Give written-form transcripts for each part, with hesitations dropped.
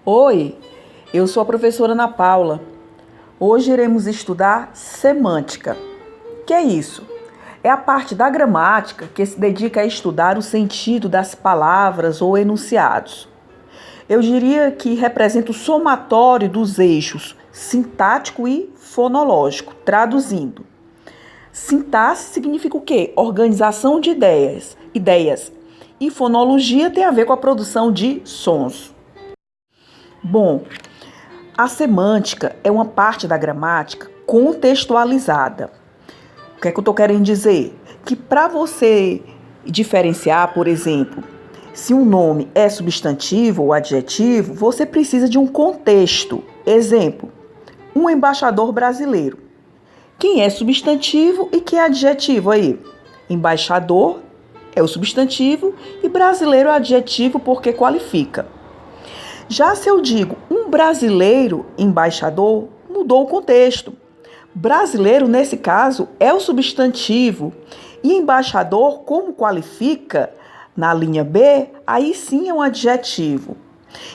Oi, eu sou a professora Ana Paula. Hoje iremos estudar semântica. Que é isso? É a parte da gramática que se dedica a estudar o sentido das palavras ou enunciados. Eu diria que representa o somatório dos eixos sintático e fonológico. Traduzindo, sintaxe significa o quê? Organização de ideias. E fonologia tem a ver com a produção de sons. Bom, a semântica é uma parte da gramática contextualizada. O que é que eu estou querendo dizer? Que para você diferenciar, por exemplo, se um nome é substantivo ou adjetivo, você precisa de um contexto. Exemplo, um embaixador brasileiro. Quem é substantivo e quem é adjetivo aí? Embaixador é o substantivo e brasileiro é o adjetivo porque qualifica. Já se eu digo um brasileiro embaixador, mudou o contexto. Brasileiro, nesse caso, é o substantivo e embaixador, como qualifica na linha B, aí sim é um adjetivo.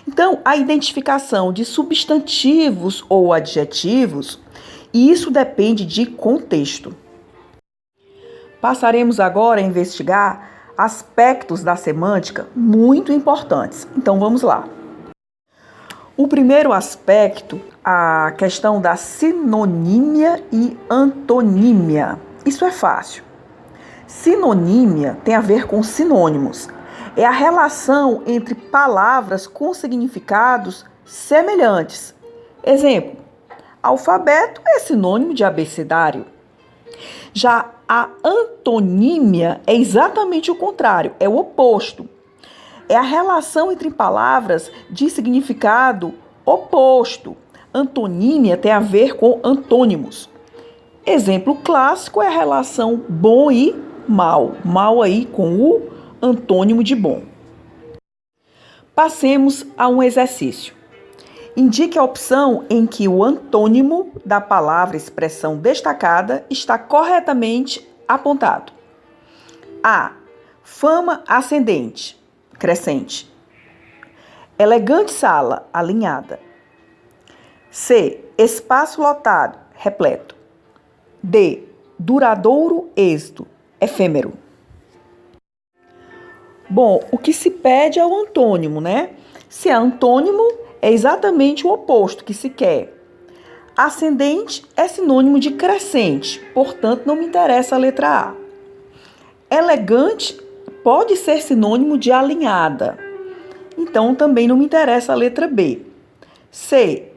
Então, a identificação de substantivos ou adjetivos, isso depende de contexto. Passaremos agora a investigar aspectos da semântica muito importantes. Então, vamos lá. O primeiro aspecto, a questão da sinonímia e antonímia. Isso é fácil. Sinonímia tem a ver com sinônimos. É a relação entre palavras com significados semelhantes. Exemplo, alfabeto é sinônimo de abecedário. Já a antonímia é exatamente o contrário, é o oposto. É a relação entre palavras de significado oposto. Antonímia tem a ver com antônimos. Exemplo clássico é a relação bom e mal. Mal aí com o antônimo de bom. Passemos a um exercício. Indique a opção em que o antônimo da palavra expressão destacada está corretamente apontado. A. Fama ascendente. Crescente. Elegante sala, alinhada. C. Espaço lotado, repleto. D. Duradouro êxito, efêmero. Bom, o que se pede é o antônimo, né? Se é antônimo, é exatamente o oposto que se quer. Ascendente é sinônimo de crescente, portanto, não me interessa a letra A. Elegante pode ser sinônimo de alinhada. Então, também não me interessa a letra B. C.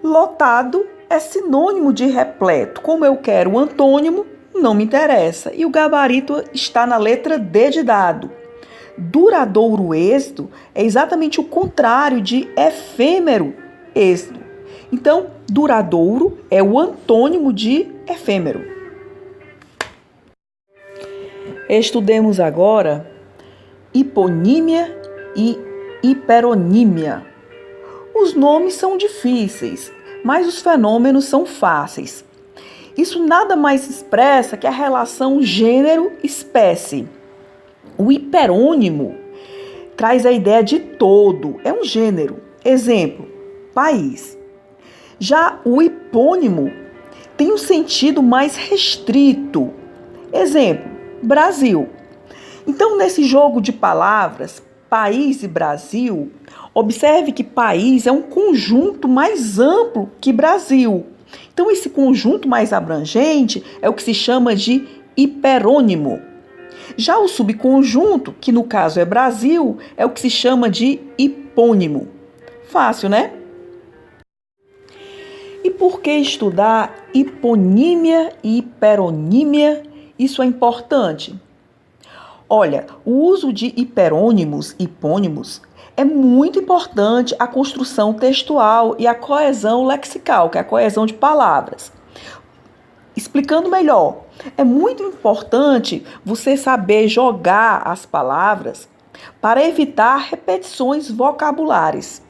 Lotado é sinônimo de repleto. Como eu quero o antônimo, não me interessa. E o gabarito está na letra D de dado. Duradouro êxito é exatamente o contrário de efêmero êxito. Então, duradouro é o antônimo de efêmero. Estudemos agora hiponímia e hiperonímia. Os nomes são difíceis, mas os fenômenos são fáceis. Isso nada mais expressa que a relação gênero-espécie. O hiperônimo traz a ideia de todo, é um gênero. Exemplo, país. Já o hipônimo tem um sentido mais restrito. Exemplo, Brasil. Então, nesse jogo de palavras, país e Brasil, observe que país é um conjunto mais amplo que Brasil. Então, esse conjunto mais abrangente é o que se chama de hiperônimo. Já o subconjunto, que no caso é Brasil, é o que se chama de hipônimo. Fácil, né? E por que estudar hiponímia e hiperonímia? Isso é importante. Olha, o uso de hiperônimos, hipônimos, é muito importante a construção textual e a coesão lexical, que é a coesão de palavras. Explicando melhor, é muito importante você saber jogar as palavras para evitar repetições vocabulares.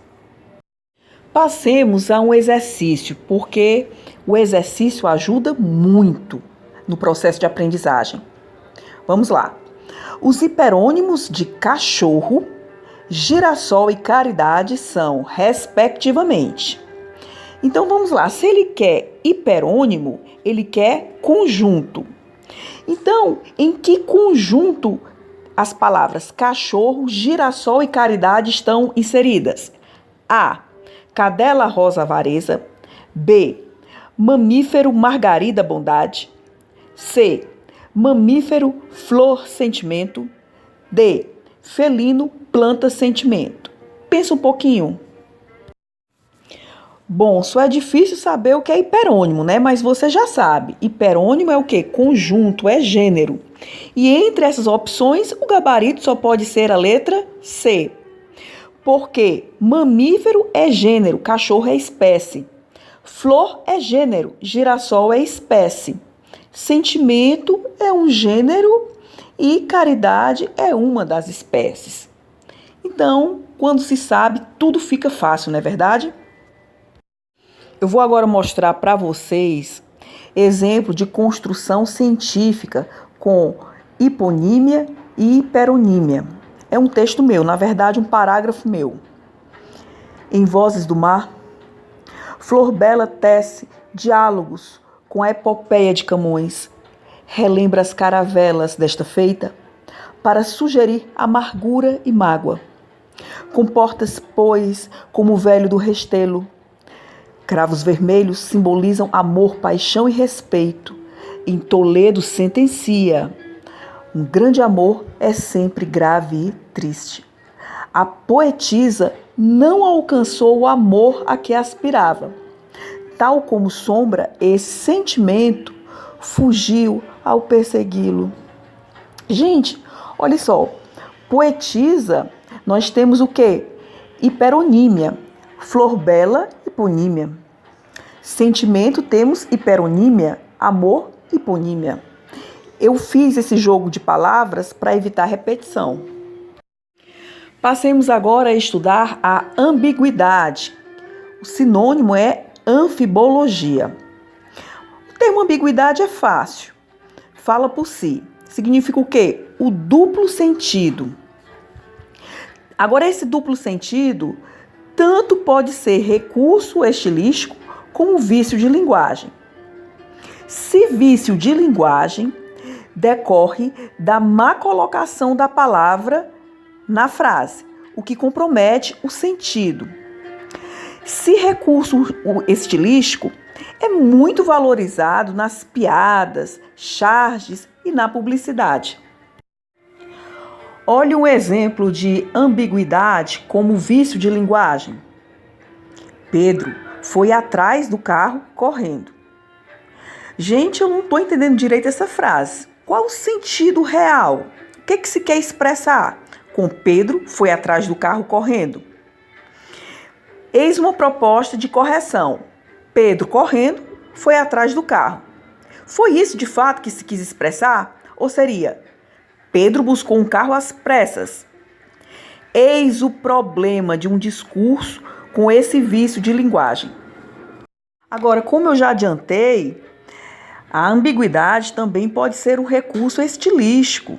Passemos a um exercício, porque o exercício ajuda muito no processo de aprendizagem. Vamos lá. Os hiperônimos de cachorro girassol e caridade são, respectivamente. Então vamos lá, se ele quer hiperônimo, ele quer conjunto. Então, em que conjunto as palavras cachorro, girassol e caridade estão inseridas? A. Cadela rosa avareza. B. Mamífero margarida bondade. C. Mamífero flor sentimento. D. Felino planta sentimento. Pensa um pouquinho. Bom, só é difícil saber o que é hiperônimo, né? Mas você já sabe. Hiperônimo é o quê? Conjunto, é gênero. E entre essas opções, o gabarito só pode ser a letra C. Porque mamífero é gênero, cachorro é espécie. Flor é gênero, girassol é espécie. Sentimento é um gênero e caridade é uma das espécies. Então, quando se sabe, tudo fica fácil, não é verdade? Eu vou agora mostrar para vocês exemplo de construção científica com hiponímia e hiperonímia. É um texto meu, na verdade um parágrafo meu. Em Vozes do Mar, Flor Bela tece diálogos com a epopeia de Camões. Relembra as caravelas desta feita para sugerir amargura e mágoa. Comporta-se, pois, como o velho do Restelo. Cravos vermelhos simbolizam amor, paixão e respeito. Em Toledo sentencia: um grande amor é sempre grave e triste. A poetisa não alcançou o amor a que aspirava. Tal como sombra, esse sentimento fugiu ao persegui-lo. Gente, olha só. Poetisa, nós temos o quê? Hiperonímia. Flor Bela, hiponímia. Sentimento, temos hiperonímia. Amor, hiponímia. Eu fiz esse jogo de palavras para evitar repetição. Passemos agora a estudar a ambiguidade. O sinônimo é anfibologia. O termo ambiguidade é fácil. Fala por si. Significa o quê? O duplo sentido. Agora, esse duplo sentido tanto pode ser recurso estilístico como vício de linguagem. Se vício de linguagem, decorre da má colocação da palavra na frase, o que compromete o sentido. Se recurso estilístico, é muito valorizado nas piadas, charges e na publicidade. Olhe um exemplo de ambiguidade como vício de linguagem. Pedro foi atrás do carro correndo. Gente, eu não estou entendendo direito essa frase. Qual o sentido real? O que se quer expressar com Pedro foi atrás do carro correndo? Eis uma proposta de correção. Pedro correndo foi atrás do carro. Foi isso de fato que se quis expressar? Ou seria: Pedro buscou um carro às pressas? Eis o problema de um discurso com esse vício de linguagem. Agora, como eu já adiantei, a ambiguidade também pode ser um recurso estilístico,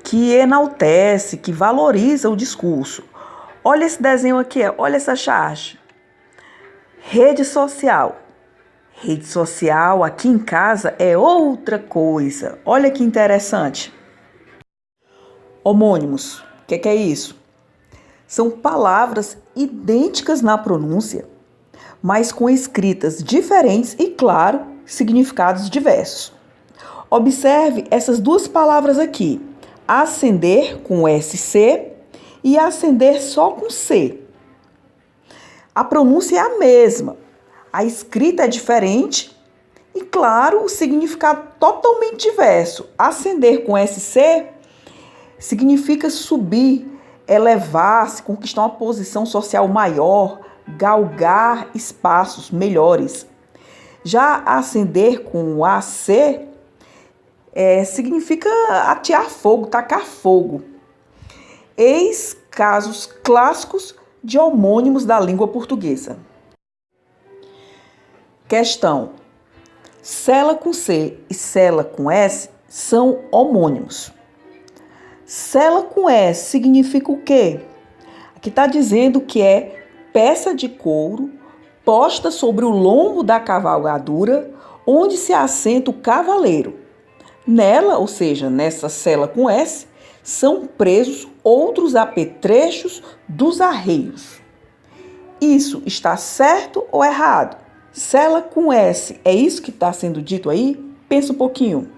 que enaltece, que valoriza o discurso. Olha esse desenho aqui, olha essa charge. Rede social. Rede social aqui em casa é outra coisa. Olha que interessante. Homônimos. O que é isso? São palavras idênticas na pronúncia, mas com escritas diferentes e, claro, significados diversos. Observe essas duas palavras aqui. Acender com SC e acender só com C. A pronúncia é a mesma, a escrita é diferente e, claro, o significado totalmente diverso. Acender com SC significa subir, elevar-se, conquistar uma posição social maior, galgar espaços melhores. Já acender com AC significa atear fogo, tacar fogo. Eis casos clássicos de homônimos da língua portuguesa. Questão: cela com C e cela com S são homônimos. Cela com S significa o quê? Aqui está dizendo que é peça de couro posta sobre o lombo da cavalgadura, onde se assenta o cavaleiro. Nela, ou seja, nessa sela com S, são presos outros apetrechos dos arreios. Isso está certo ou errado? Sela com S, é isso que está sendo dito aí? Pensa um pouquinho.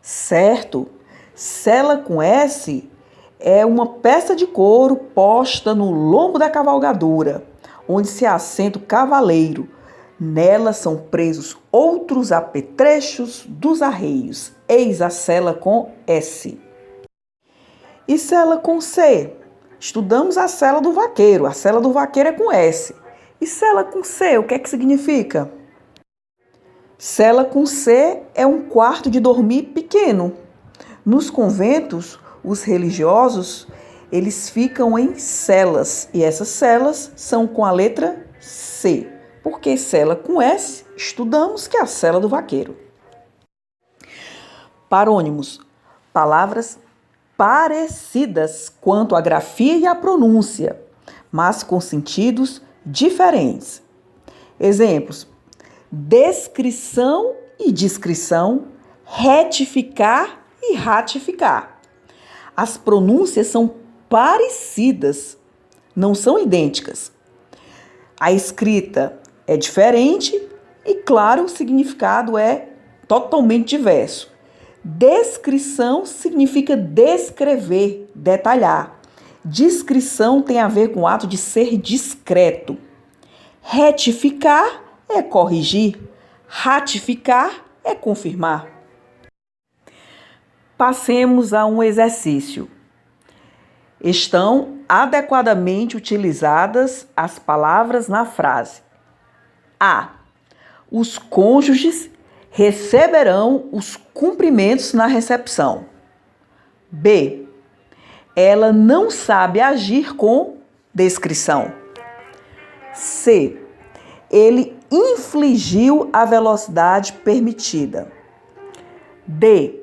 Certo, sela com S é uma peça de couro posta no lombo da cavalgadura, onde se assenta o cavaleiro. Nela são presos outros apetrechos dos arreios. Eis a sela com S. E sela com C? Estudamos a sela do vaqueiro. A sela do vaqueiro é com S. E sela com C, o que é que significa? Cela com C é um quarto de dormir pequeno. Nos conventos, os religiosos, eles ficam em celas. E essas celas são com a letra C. Porque cela com S, estudamos que é a cela do vaqueiro. Parônimos, palavras parecidas quanto à grafia e à pronúncia, mas com sentidos diferentes. Exemplos: descrição e descrição, retificar e ratificar. As pronúncias são parecidas, não são idênticas. A escrita é diferente e, claro, o significado é totalmente diverso. Descrição significa descrever, detalhar. Descrição tem a ver com o ato de ser discreto. Retificar é corrigir. Ratificar é confirmar. Passemos a um exercício. Estão adequadamente utilizadas as palavras na frase. A. Os cônjuges receberão os cumprimentos na recepção. B. Ela não sabe agir com descrição. C. Ele infligiu a velocidade permitida. D.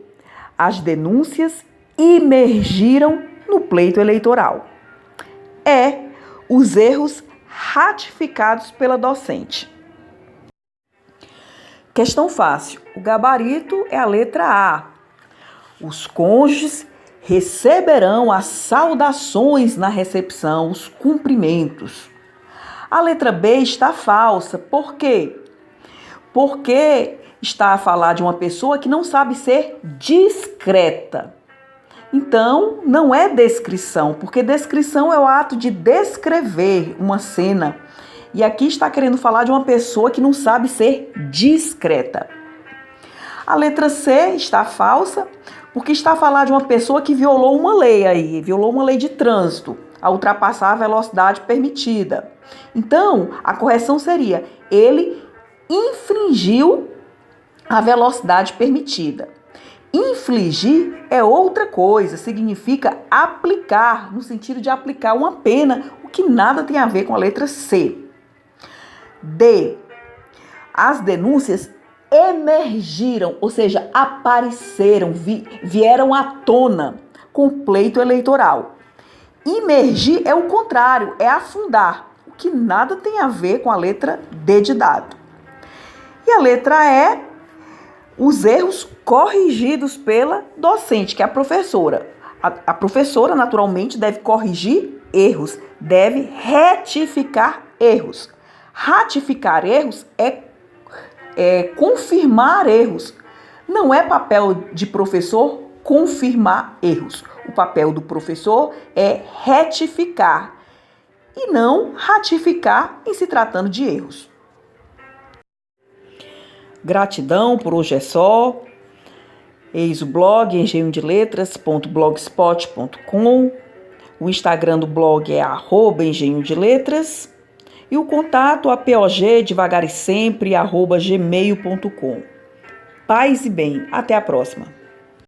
As denúncias imergiram no pleito eleitoral. E. Os erros ratificados pela docente. Questão fácil. O gabarito é a letra A. Os cônjuges receberão as saudações na recepção, os cumprimentos. A letra B está falsa. Por quê? Porque está a falar de uma pessoa que não sabe ser discreta. Então, não é descrição, porque descrição é o ato de descrever uma cena. E aqui está querendo falar de uma pessoa que não sabe ser discreta. A letra C está falsa, porque está a falar de uma pessoa que violou uma lei aí, violou uma lei de trânsito, ao ultrapassar a velocidade permitida. Então, a correção seria: ele infringiu a velocidade permitida. Infligir é outra coisa, significa aplicar, no sentido de aplicar uma pena, o que nada tem a ver com a letra C. D. As denúncias emergiram, ou seja, apareceram, vieram à tona com o pleito eleitoral. Imergir é o contrário, é afundar, o que nada tem a ver com a letra D de dado. E a letra E, os erros corrigidos pela docente, que é a professora. A professora, naturalmente, deve corrigir erros, deve retificar erros. Ratificar erros é confirmar erros. Não é papel de professor confirmar erros. O papel do professor é retificar e não ratificar em se tratando de erros. Gratidão, por hoje é só. Eis o blog engenhodeletras.blogspot.com. O Instagram do blog é @engenhodeletras. E o contato apog devagar e sempre @gmail.com. Paz e bem. Até a próxima.